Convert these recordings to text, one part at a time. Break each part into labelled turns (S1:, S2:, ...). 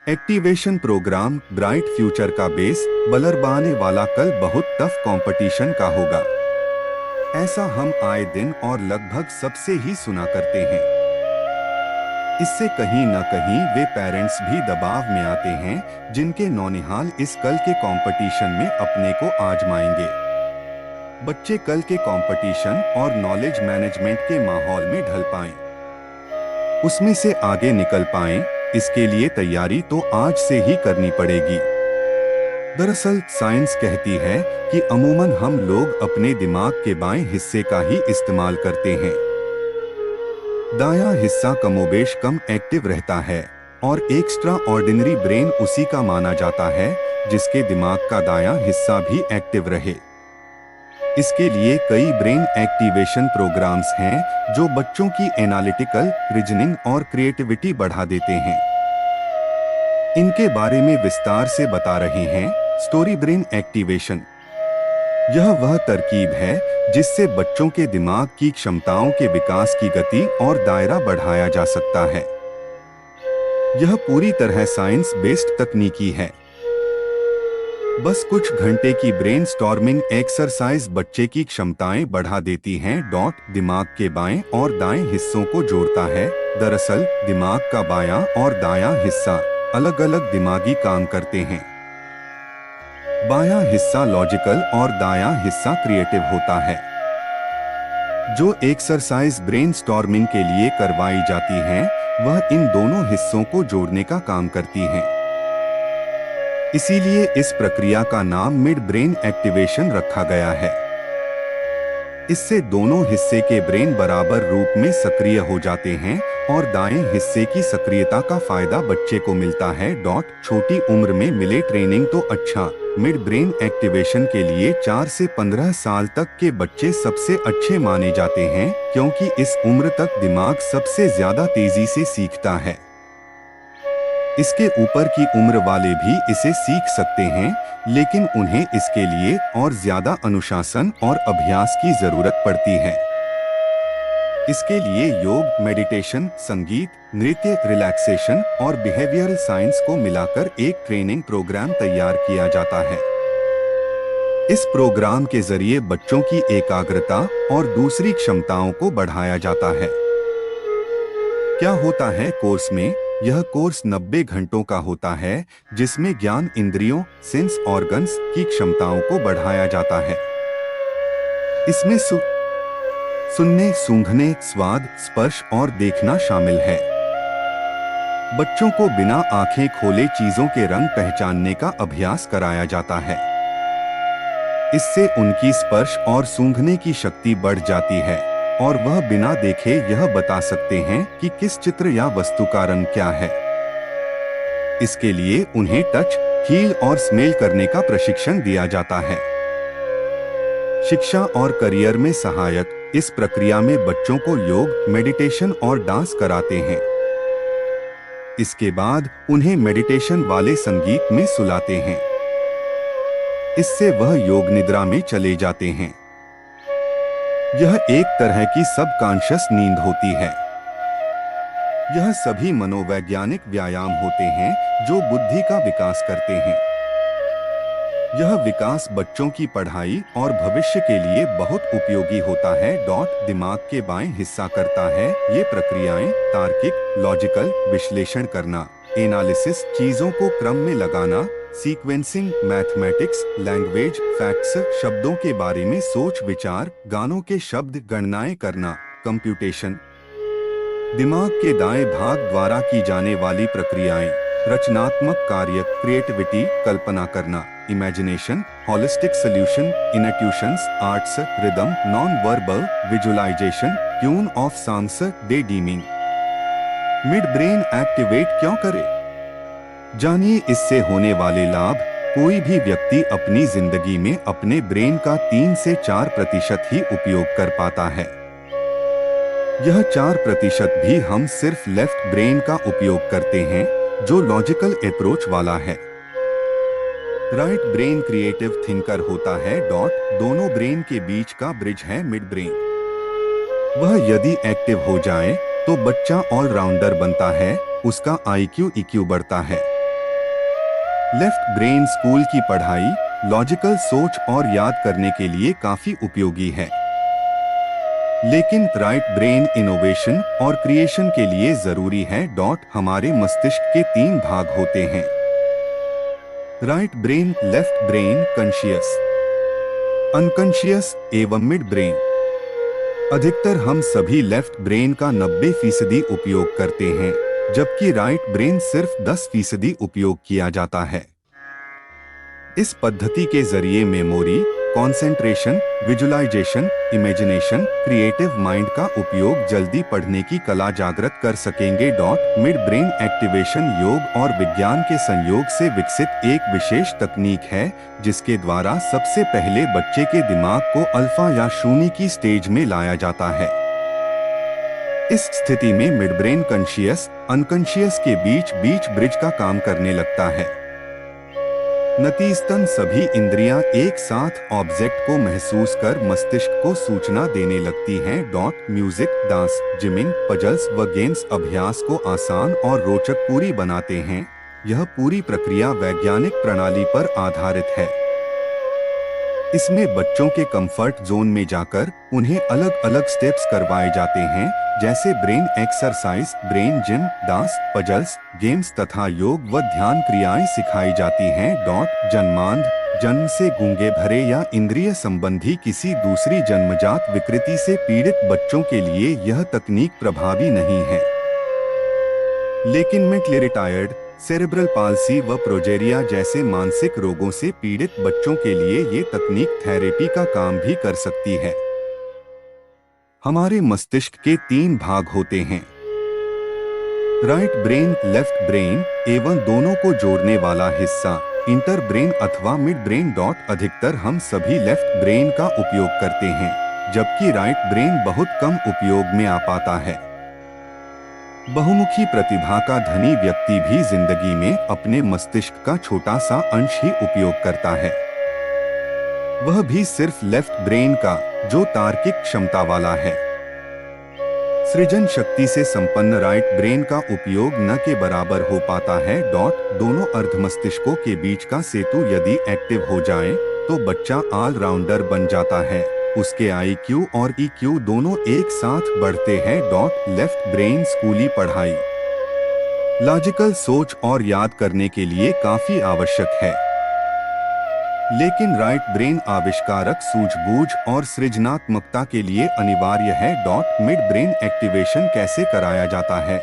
S1: Activation programme bright future का base बलरबाने वाला कल बहुत टफ कंपटीशन का होगा। ऐसा हम आए दिन और लगभग सबसे ही सुना करते हैं। इससे कहीं न कहीं वे पेरेंट्स भी दबाव में आते हैं जिनके नौनिहाल इस कल के कंपटीशन में अपने को आजमाएंगे। बच्चे कल के कंपटीशन और नॉलेज मैनेजमेंट के माहौल में ढल पाएं, उसमें से आगे निकल पाएं, इसके लिए तैयारी तो आज से ही करनी पड़ेगी। दरअसल साइंस कहती है कि अमूमन हम लोग अपने दिमाग के बाएं हिस्से का ही इस्तेमाल करते हैं। दायां हिस्सा कमोबेश कम एक्टिव रहता है और एक्स्ट्रा ऑर्डिनरी ब्रेन उसी का माना जाता है जिसके दिमाग का दायां हिस्सा भी एक्टिव रहे। इसके लिए कई ब्रेन एक्टिवेशन प्रोग्राम्स हैं जो बच्चों की एनालिटिकल, रीजनिंग और क्रिएटिविटी बढ़ा देते हैं। इनके बारे में विस्तार से बता रहे हैं स्टोरी ब्रेन एक्टिवेशन। यह वह तरकीब है जिससे बच्चों के दिमाग की क्षमताओं के विकास की गति और दायरा बढ़ाया जा सकता है। यह पूरी तरह साइंस बेस्ड तकनीकी है। बस कुछ घंटे की ब्रेनस्टॉर्मिंग एक्सरसाइज बच्चे की क्षमताएं बढ़ा देती हैं। दिमाग के बाएं और दाएं हिस्सों को जोड़ता है। दरअसल दिमाग का बायां और दायां हिस्सा अलग अलग दिमागी काम करते हैं। बायां हिस्सा लॉजिकल और दायां हिस्सा क्रिएटिव होता है। जो एक्सरसाइज ब्रेनस्टॉर्मिंग के लिए करवाई जाती हैं, वह इन दोनों हिस्सों को जोड़ने का काम करती हैं। इसीलिए इस प्रक्रिया का नाम मिड ब्रेन एक्टिवेशन रखा गया है। इससे दोनों हिस्से के ब्रेन बराबर रूप में सक्रिय हो जाते हैं और दाएं हिस्से की सक्रियता का फायदा बच्चे को मिलता है। छोटी उम्र में मिले ट्रेनिंग तो अच्छा, मिड ब्रेन एक्टिवेशन के लिए 4 से 15 साल तक के बच्चे सबसे अच्छे माने जाते हैं क्योंकि इस उम्र तक दिमाग सबसे ज्यादा तेजी से सीखता है। इसके ऊपर की उम्र वाले भी इसे सीख सकते हैं, लेकिन उन्हें इसके लिए और ज्यादा अनुशासन और अभ्यास की जरूरत पड़ती है। इसके लिए योग, मेडिटेशन, संगीत, नृत्य, रिलैक्सेशन और बिहेवियरल साइंस को मिलाकर एक ट्रेनिंग प्रोग्राम तैयार किया जाता है। इस प्रोग्राम के जरिए बच्चों की एकाग्रता और दूसरी क्षमताओं को बढ़ाया जाता है। क्या होता है कोर्स में? यह कोर्स 90 घंटों का होता है जिसमें ज्ञान इंद्रियों, सेंस ऑर्गन्स की क्षमताओं को बढ़ाया जाता है। इसमें सुनने, सूंघने, स्वाद, स्पर्श और देखना शामिल है। बच्चों को बिना आंखें खोले चीजों के रंग पहचानने का अभ्यास कराया जाता है। इससे उनकी स्पर्श और सूंघने की शक्ति बढ़ जाती है और वह बिना देखे यह बता सकते हैं कि किस चित्र या वस्तु का रंग क्या है। इसके लिए उन्हें टच, फील और स्मेल करने का प्रशिक्षण दिया जाता है। शिक्षा और करियर में सहायक इस प्रक्रिया में बच्चों को योग, मेडिटेशन और डांस कराते हैं। इसके बाद उन्हें मेडिटेशन वाले संगीत में सुलाते हैं। इससे वह योग निद्रा में चले जाते हैं। यह एक तरह की सबकॉन्शियस नींद होती है। यह सभी मनोवैज्ञानिक व्यायाम होते हैं जो बुद्धि का विकास करते हैं। यह विकास बच्चों की पढ़ाई और भविष्य के लिए बहुत उपयोगी होता है। दिमाग के बाएं हिस्सा करता है ये प्रक्रियाएं: तार्किक, लॉजिकल, विश्लेषण करना, एनालिसिस, चीजों को क्रम में लगाना, सीक्वेंसिंग, मैथमेटिक्स, लैंग्वेज, फैक्ट्स, शब्दों के बारे में सोच विचार, गानों के शब्द गणनाएं करना, कंप्यूटेशन। दिमाग के दाएं भाग द्वारा की जाने वाली प्रक्रियाएं: रचनात्मक कार्य, क्रिएटिविटी, कल्पना करना, imagination, holistic solution, intuitions, arts, rhythm, non verbal, visualisation, tune of songs, daydreaming. Mid brain activate क्यों करें? जानिए इससे होने वाले लाभ। कोई भी व्यक्ति अपनी जिंदगी में अपने ब्रेन का 3 से 4% ही उपयोग कर पाता है। यह 4% भी हम सिर्फ लेफ्ट ब्रेन का उपयोग करते हैं जो लॉजिकल अप्रोच वाला है। राइट ब्रेन क्रिएटिव थिंकर होता है। दोनों ब्रेन के बीच का ब्रिज है मिड ब्रेन। वह यदि एक्टिव हो जाए तो बच्चा ऑलराउंडर बनता है, उसका IQ EQ बढ़ता है। लेफ्ट ब्रेन स्कूल की पढ़ाई, लॉजिकल सोच और याद करने के लिए काफी उपयोगी है, लेकिन राइट ब्रेन इनोवेशन और क्रिएशन के लिए जरूरी है। हमारे मस्तिष्क के तीन भाग होते हैं: right brain, left brain, conscious, unconscious एवं मिड ब्रेन। अधिकतर हम सभी लेफ्ट ब्रेन का 90% उपयोग करते हैं, जबकि राइट ब्रेन सिर्फ 10% उपयोग किया जाता है। इस पद्धति के जरिए memory, concentration, visualization, imagination, creative mind का उपयोग जल्दी पढ़ने की कला जागृत कर सकेंगे। मिड ब्रेन एक्टिवेशन योग और विज्ञान के संयोग से विकसित एक विशेष तकनीक है, जिसके द्वारा सबसे पहले बच्चे के दिमाग को अल्फा या शून्य की स्टेज में लाया जाता है। इस स्थिति में मिड ब्रेन कॉन्शियस, अनकॉन्शियस के बीच बीच ब्रिज का काम करने लगता है। नतीजतन सभी इंद्रियां एक साथ ऑब्जेक्ट को महसूस कर मस्तिष्क को सूचना देने लगती हैं। म्यूजिक, डांस, जिमिंग, पजल्स व गेम्स अभ्यास को आसान और रोचक पूरी बनाते हैं। यह पूरी प्रक्रिया वैज्ञानिक प्रणाली पर आधारित है। इसमें बच्चों के कंफर्ट जोन में जाकर उन्हें अलग अलग स्टेप्स करवाए जाते हैं, जैसे brain exercise, brain gym, dance, puzzles, games तथा योग व ध्यान क्रियाएं सिखाई जाती हैं। जन्मांध, जन्म से गूंगे भरे या इंद्रिय संबंधी किसी दूसरी जन्मजात विकृति से पीड़ित बच्चों के लिए यह तकनीक प्रभावी नहीं है, लेकिन मेंटली रिटायर्ड, सेरेब्रल पाल्सी व प्रोजेरिया जैसे मानसिक रोगों से पीड़ित बच्चों के लिए ये तकनीक थेरेपी का काम भी कर सकती है। हमारे मस्तिष्क के तीन भाग होते हैं: राइट ब्रेन, लेफ्ट ब्रेन एवं दोनों को जोड़ने वाला हिस्सा इंटर ब्रेन अथवा मिड ब्रेन। अधिकतर हम सभी लेफ्ट ब्रेन का उपयोग करते हैं, जबकि राइट ब्रेन बहुत कम उपयोग में आ पाता है। बहुमुखी प्रतिभा का धनी व्यक्ति भी जिंदगी में अपने मस्तिष्क का छोटा सा अंश ही उपयोग करता है, वह भी सिर्फ लेफ्ट ब्रेन का, जो तार्किक क्षमता वाला है। सृजन शक्ति से संपन्न राइट ब्रेन का उपयोग न के बराबर हो पाता है। दोनों अर्ध मस्तिष्कों के बीच का सेतु यदि एक्टिव हो जाए तो बच्चा ऑलराउंडर बन जाता है। उसके IQ और EQ दोनों एक साथ बढ़ते हैं। लेफ्ट ब्रेन स्कूली पढ़ाई लॉजिकल सोच और याद करने के लिए काफी आवश्यक है, लेकिन राइट ब्रेन आविष्कारक, सूझबूझ और सृजनात्मकता के लिए अनिवार्य है। मिड ब्रेन एक्टिवेशन कैसे कराया जाता है?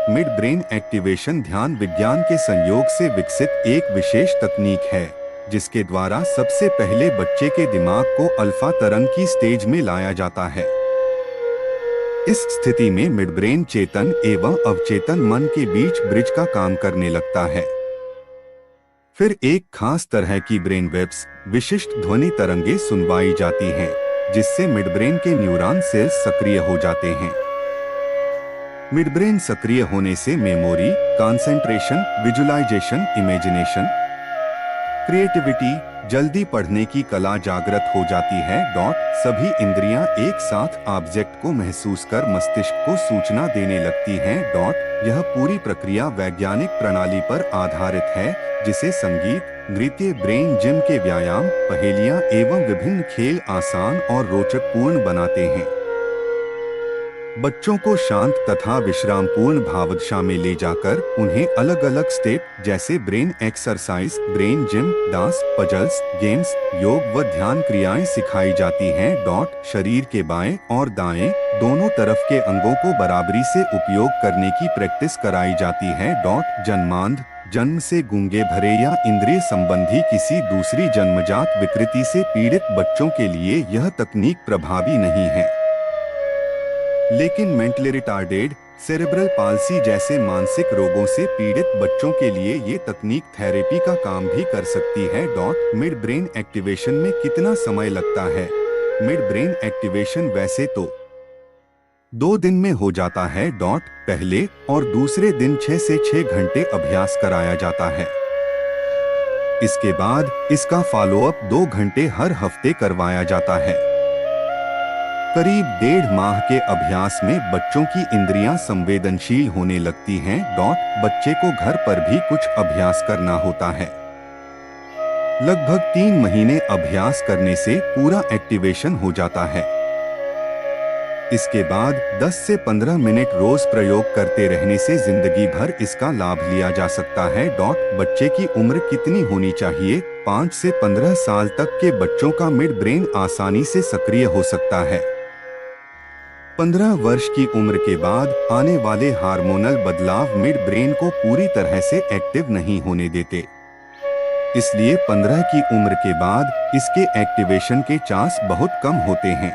S1: मिड ब्रेन एक्टिवेशन ध्यान विज्ञान के संयोग से विकसित एक विशेष तकनीक है, जिसके द्वारा सबसे पहले बच्चे के दिमाग को अल्फा तरंग की स्टेज में लाया जाता है। इस स्थिति में मिड ब्रेन चेतन एवं अवचेतन मन के बीच ब्रिज का काम करने लगता है। फिर एक खास तरह की ब्रेन वेव्स, विशिष्ट ध्वनि तरंगे सुनवाई जाती हैं, जिससे मिड ब्रेन के न्यूरॉन सेल्स सक्रिय हो जाते हैं। मिड ब्रेन सक्रिय होने से memory, concentration, visualization, imagination, creativity, जल्दी पढ़ने की कला जागृत हो जाती है। सभी इंद्रियां एक साथ ऑब्जेक्ट को महसूस कर मस्तिष्क को सूचना देने लगती हैं। यह पूरी प्रक्रिया वैज्ञानिक प्रणाली पर आधारित है, जिसे संगीत, नृत्य, ब्रेन जिम के व्यायाम, पहेलियां एवं विभिन्न खेल आसान और रोचकपूर्ण बनाते हैं। बच्चों को शांत तथा विश्रामपूर्ण भावदशा में ले जाकर उन्हें अलग अलग स्टेप जैसे brain exercise, brain gym, dance, puzzles, games, योग व ध्यान क्रियाएं सिखाई जाती हैं। शरीर के बाएं और दाएं दोनों तरफ के अंगों को बराबरी से उपयोग करने की प्रैक्टिस कराई जाती है। जन्मांध, जन्म से गूंगे भरे या इंद्रिय संबंधी किसी दूसरी जन्मजात विकृति से पीड़ित बच्चों के लिए यह तकनीक प्रभावी नहीं है, लेकिन मेंटली रिटार्डेड, सेरेब्रल पाल्सी जैसे मानसिक रोगों से पीड़ित बच्चों के लिए ये तकनीक थेरेपी का काम भी कर सकती है। मिड ब्रेन एक्टिवेशन में कितना समय लगता है? मिड ब्रेन एक्टिवेशन वैसे तो 2 दिन में हो जाता है। पहले और दूसरे दिन 6 से 6 घंटे अभ्यास कराया जाता है। इसके बाद इसका फॉलोअप 2 घंटे हर हफ्ते करवाया जाता है। करीब 1.5 माह के अभ्यास में बच्चों की इंद्रियां संवेदनशील होने लगती हैं। बच्चे को घर पर भी कुछ अभ्यास करना होता है। लगभग 3 महीने अभ्यास करने से पूरा एक्टिवेशन हो जाता है। इसके बाद 10 से 15 मिनट रोज प्रयोग करते रहने से जिंदगी भर इसका लाभ लिया जा सकता है। बच्चे की उम्र कितनी होनी चाहिए? 5 से 15 साल तक के बच्चों का मिड ब्रेन आसानी से सक्रिय हो सकता है। 15 वर्ष की उम्र के बाद आने वाले हार्मोनल बदलाव मिड ब्रेन को पूरी तरह से एक्टिव नहीं होने देते। इसलिए 15 की उम्र के बाद इसके एक्टिवेशन के चांस बहुत कम होते हैं।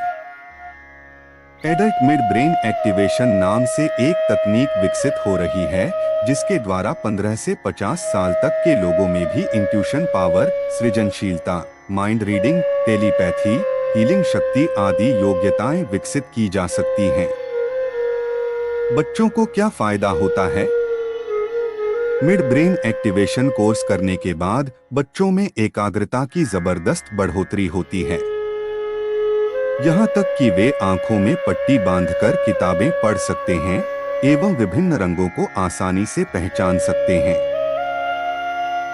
S1: एडल्ट मिड ब्रेन एक्टिवेशन नाम से एक तकनीक विकसित हो रही है, जिसके द्वारा 15 से 50 साल तक के लोगों में भी इंट्यूशन पावर, सृजनशीलता, माइंड रीडिंग, टेलीपैथी, हीलिंग शक्ति आदि योग्यताएं विकसित की जा सकती हैं। बच्चों को क्या फायदा होता है? मिड ब्रेन एक्टिवेशन कोर्स करने के बाद बच्चों में एकाग्रता की जबरदस्त बढ़ोतरी होती है। यहाँ तक कि वे आंखों में पट्टी बांधकर किताबें पढ़ सकते हैं एवं विभिन्न रंगों को आसानी से पहचान सकते हैं।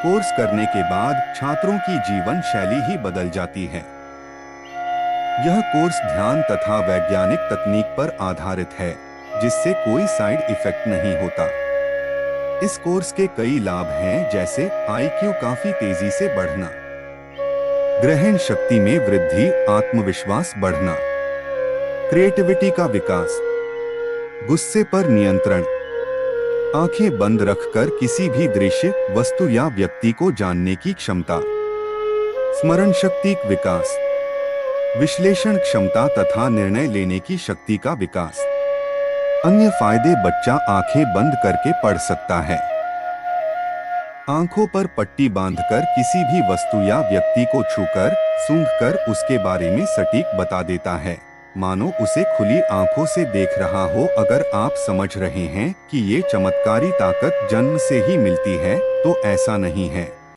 S1: कोर्स करने के बाद छात्रों की जीवन शैली ही बदल जाती है। यह कोर्स ध्यान तथा वैज्ञानिक तकनीक पर आधारित है, जिससे कोई साइड इफेक्ट नहीं होता। इस कोर्स के कई लाभ हैं, जैसे IQ काफी तेजी से बढ़ना, ग्रहण शक्ति में वृद्धि, आत्मविश्वास बढ़ना, क्रिएटिविटी का विकास, गुस्से पर नियंत्रण, आंखें बंद रखकर किसी भी दृश्य, वस्तु या व्यक्ति को जानने की क्षमता, स्मरण शक्ति का विकास, विश्लेषण क्षमता तथा निर्णय लेने की शक्ति का विकास। अन्य फायदे: बच्चा आंखें बंद करके पढ़ सकता है, आंखों पर पट्टी बांधकर किसी भी वस्तु या व्यक्ति को छूकर, सूंघकर उसके बारे में सटीक बता देता है, मानो उसे खुली आंखों से देख रहा हो। अगर आप समझ रहे हैं कि ये चमत्कारी ताकत जन्म से ही मिलती है, तो ऐसा नहीं है।